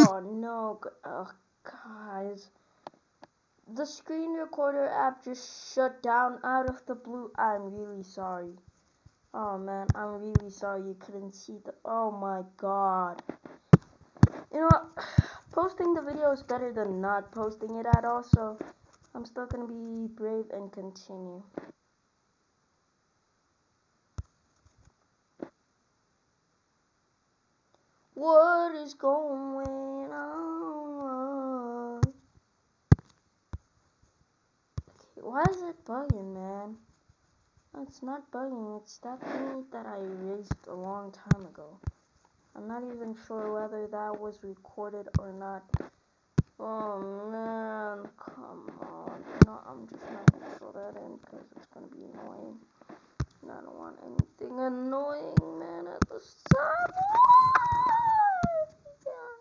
Oh no, guys. The screen recorder app just shut down out of the blue. I'm really sorry. Oh man, I'm really sorry you couldn't see the. Oh my god. You know what? Posting the video is better than not posting it at all, so I'm still gonna be brave and continue. What is going on? Okay, why is it bugging, man? No, it's not bugging. It's that thing that I erased a long time ago. I'm not even sure whether that was recorded or not. Oh man, come on. You know, I'm just not gonna throw that in because it's gonna be annoying. And I don't want anything annoying, man, at the time. Yeah.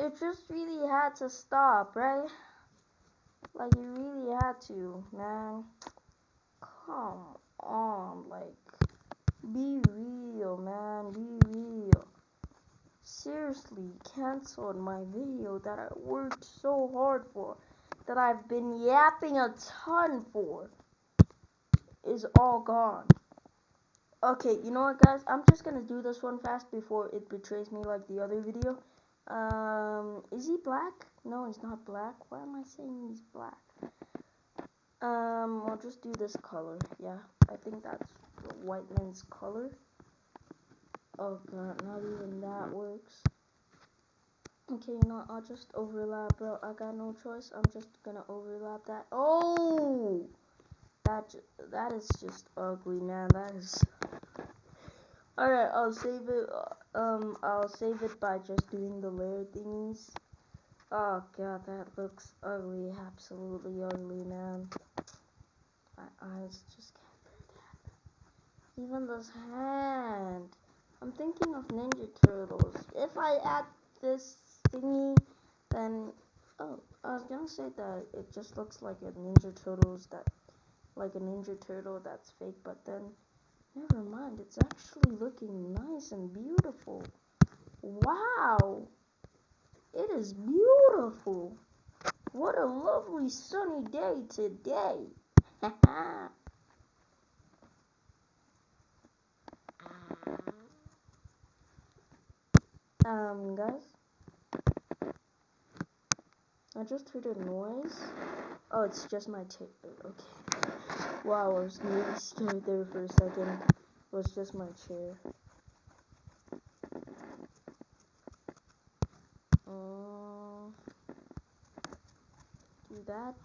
It just really had to stop, right? Like, you really had to, man. Come on, like, be real, man, be real. Seriously, canceled my video that I worked so hard for, that I've been yapping a ton for, is all gone. Okay, you know what, guys? I'm just gonna do this one fast before it betrays me like the other video. Is he black? No, he's not black. Why am I saying he's black? I'll just do this color. Yeah, I think that's the white man's color. Oh god, not even that works. Okay, you know, I'll just overlap, bro. I got no choice. I'm just gonna overlap that. Oh! That is just ugly, man. That is... Alright, I'll save it. I'll save it by just doing the layer thingies. Oh god, that looks ugly. Absolutely ugly, man. My eyes just can't bear that. Even this hand. I'm thinking of Ninja Turtles. If I add this thingy, then oh, I was gonna say that it just looks like a Ninja Turtles like a Ninja Turtle that's fake, but then never mind. It's actually looking nice and beautiful. Wow, it is beautiful. What a lovely sunny day today. Guys, I just heard a noise. Oh, it's just my tape. Okay. Wow, I was really scared there for a second. It was just my chair. Do that.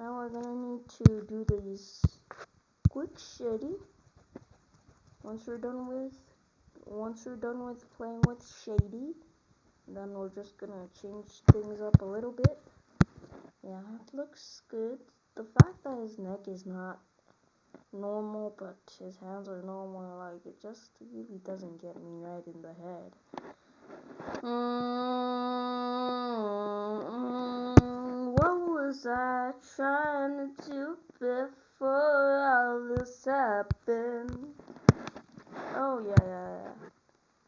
Now we're gonna need to do these quick shady. Once we're done with playing with shady, then we're just gonna change things up a little bit. Yeah, it looks good. The fact that his neck is not normal, but his hands are normal, like, it just really doesn't get me right in the head. What was I trying to do before all this happened? Oh, yeah.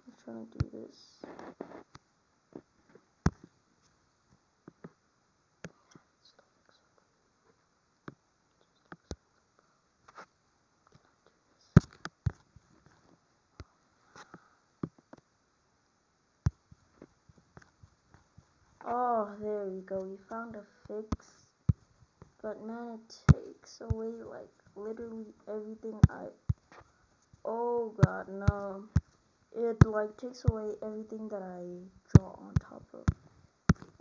I'm trying to do this. Oh, there we go. We found a fix. But man, it takes away like literally everything oh god, no. It like takes away everything that I draw on top of.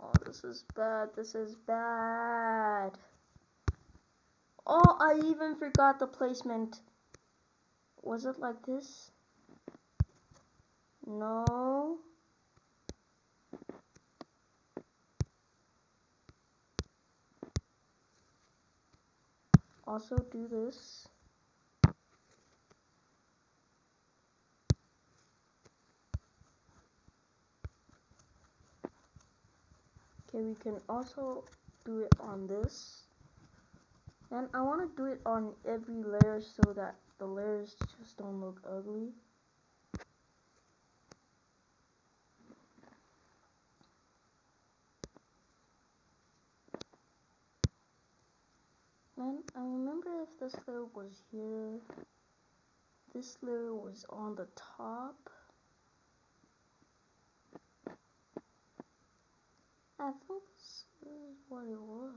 Oh, this is bad. This is bad. Oh, I even forgot the placement. Was it like this? No. Also do this. Okay, we can also do it on this. And I want to do it on every layer so that the layers just don't look ugly. man. I remember if this layer was here, this layer was on the top. I think this is what it was.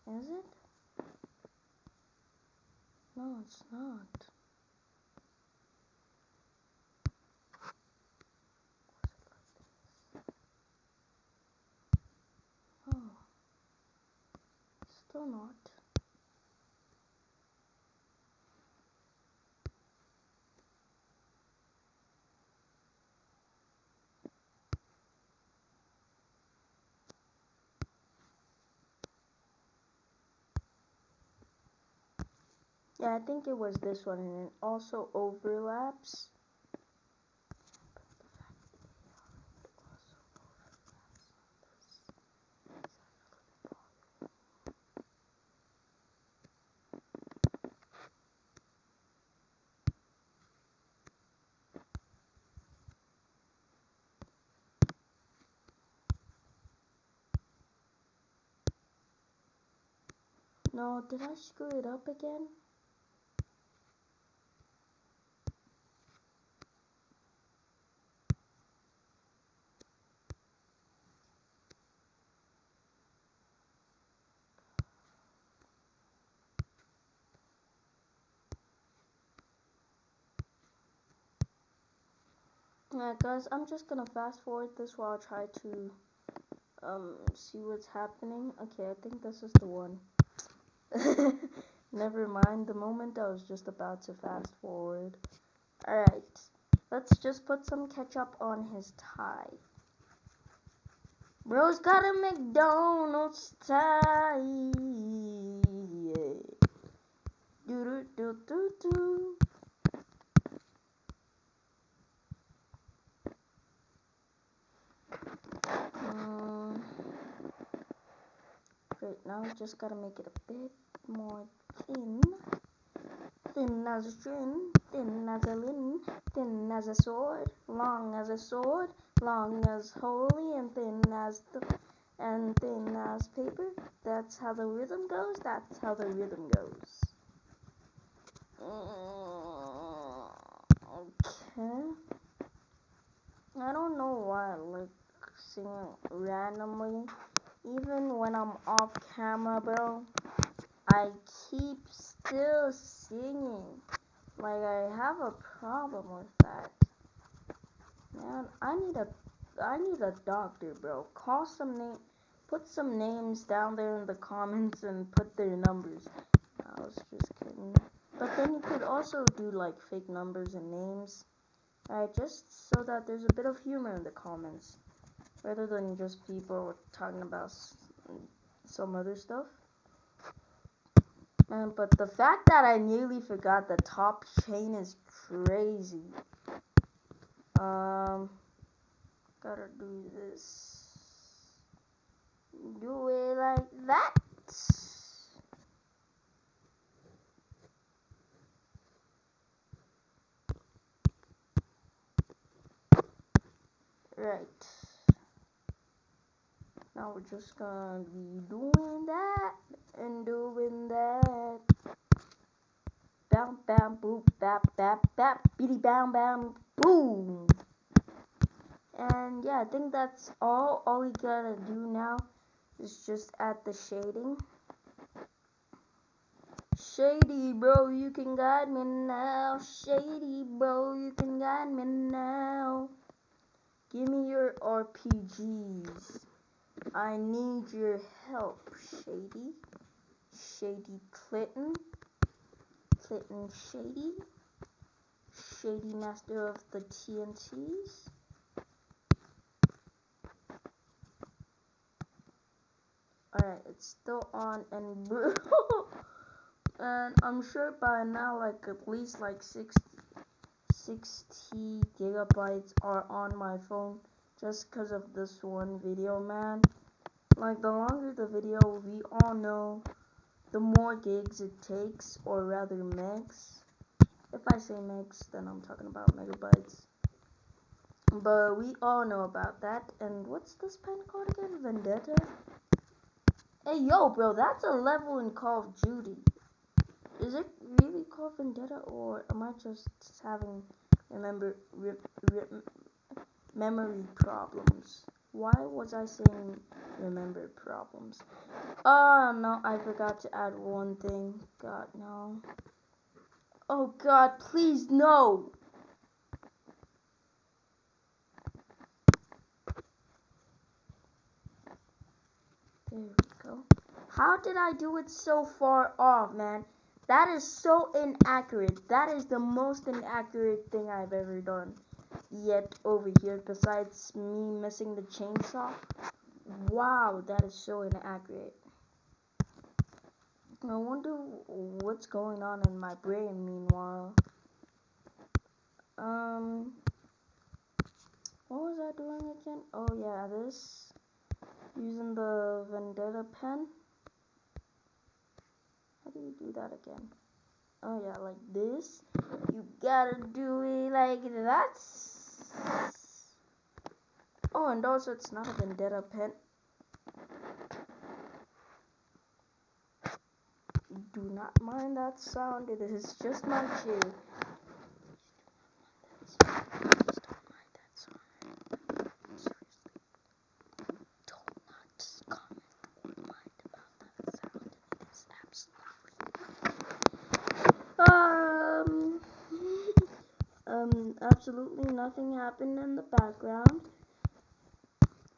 Is it? No, it's not. Oh, still not. Yeah, I think it was this one, and it also overlaps. No, did I screw it up again? Yeah, guys, I'm just gonna fast forward this while I try to see what's happening. Okay, I think this is the one. Never mind, the moment I was just about to fast forward. Alright, let's just put some ketchup on his tie. Bro's got a McDonald's tie. Do do do do do. Great, now we just gotta make it a bit more thin. Thin as a string, thin as a linen, thin as a sword, long as a sword, long as holy, and thin as paper. That's how the rhythm goes. That's how the rhythm goes. Okay. I don't know why I like singing randomly. Even when I'm off camera, bro, I keep still singing. Like, I have a problem with that. Man, I need a doctor, bro. Call some name, put some names down there in the comments and put their numbers. I was just kidding. But then you could also do like fake numbers and names. Alright, just so that there's a bit of humor in the comments. Rather than just people talking about some other stuff. Man, but the fact that I nearly forgot the top chain is crazy. Gotta do this. Do it like that. Right. Now we're just gonna be doing that and doing that. Bam, bam, boop, bap, bap, bap, bitty, bam, bam, boom. And yeah, I think that's all. All we gotta do now is just add the shading. Shady bro, you can guide me now. Shady bro, you can guide me now. Give me your RPGs. I need your help, Shady. Shady Clinton. Clinton Shady. Shady Master of the TNTs. Alright, it's still on and and I'm sure by now like at least like 60 gigabytes are on my phone just because of this one video, man. Like the longer the video, we all know the more gigs it takes, or rather megs. If I say megs, then I'm talking about megabytes. But we all know about that. And what's this pen called again? Vendetta? Hey, yo, bro, that's a level in Call of Duty. Is it really called Vendetta, or am I just having remember memory problems? Why was I saying remember problems? Oh, no, I forgot to add one thing. God, no. Oh, God, please, no. There we go. How did I do it so far off, man? That is so inaccurate. That is the most inaccurate thing I've ever done yet over here, besides me missing the chainsaw. Wow, that is so inaccurate. I wonder what's going on in my brain meanwhile. What was I doing again? Oh yeah, this. Using the Vendetta pen. How do you do that again? Oh yeah, like this. You gotta do it like that. Oh, and also it's not a Vendetta pen. Do not mind that sound. It is just my chair. Um, absolutely nothing happened in the background.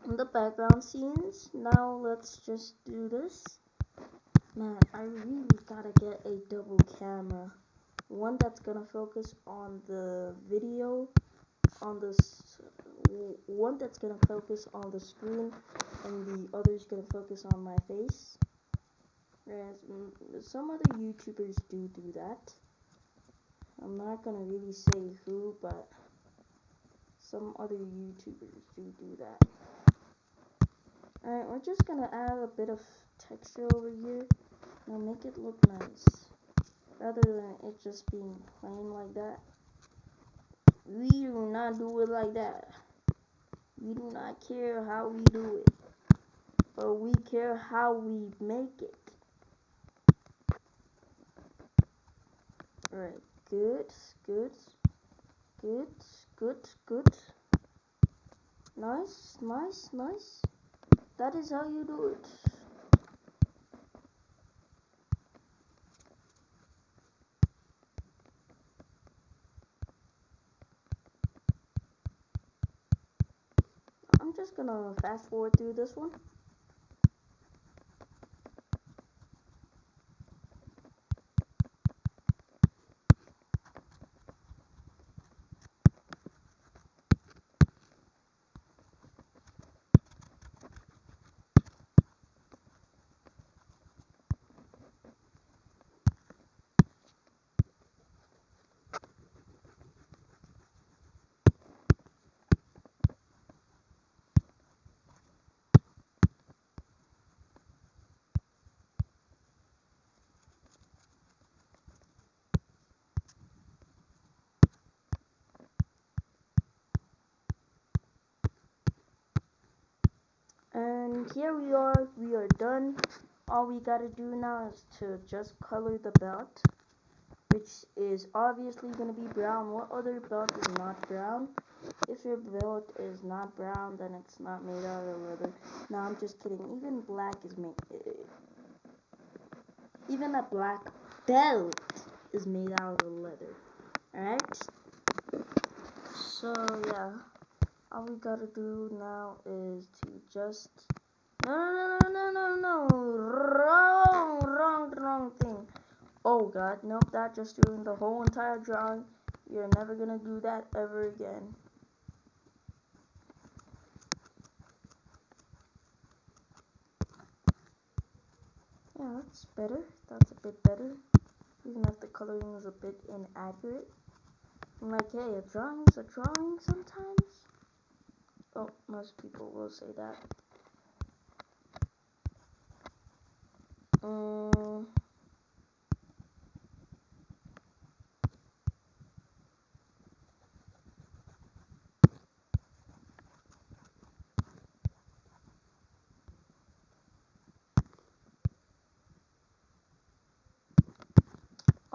In the background scenes. Now let's just do this. Man, I really gotta get a double camera. One that's gonna focus on the video, on this, one that's gonna focus on the screen, and the other's gonna focus on my face. Whereas some other YouTubers do that. I'm not gonna really say who, but some other YouTubers do that. Alright, we're just gonna add a bit of texture over here. Now make it look nice. Rather than it just being plain like that. We do not do it like that. We do not care how we do it. But we care how we make it. Alright, good. Nice. That is how you do it. I'm just gonna fast forward through this one. And here we are done. All we gotta do now is to just color the belt, which is obviously gonna be brown. What other belt is not brown? If your belt is not brown, then it's not made out of leather. No, I'm just kidding. Even black is made. Even a black belt is made out of leather. Alright? So yeah, all we gotta do now is to just no, wrong thing. Oh god, nope, that just ruined the whole entire drawing. You're never gonna do that ever again. Yeah, that's better. That's a bit better. Even if the coloring is a bit inaccurate. I'm like, hey, a drawing's a drawing sometimes. Oh, most people will say that.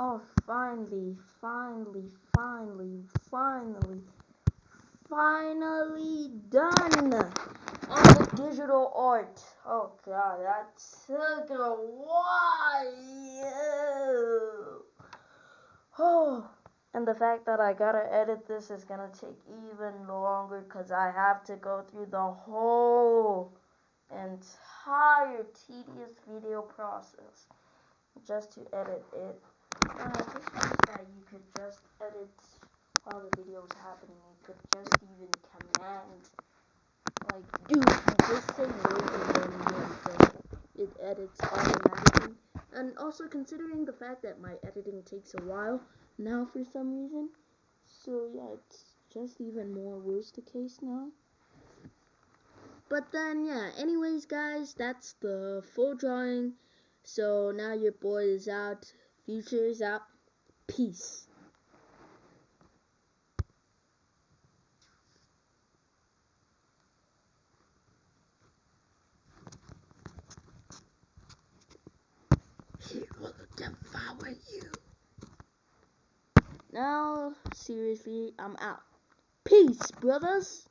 Oh, finally done on the digital art. Oh god, that took a while. Oh, and the fact that I gotta edit this is gonna take even longer because I have to go through the whole entire tedious video process just to edit it. I just wish that you could just edit while the video is happening. You could just even command, like, just say words and then it edits automatically. And also considering the fact that my editing takes a while now for some reason, so yeah, it's just even more worse the case now. But then yeah, anyways guys, that's the full drawing. So now your boy is out, Future is out, peace. He will devour you. Now, seriously, I'm out. Peace, brothers.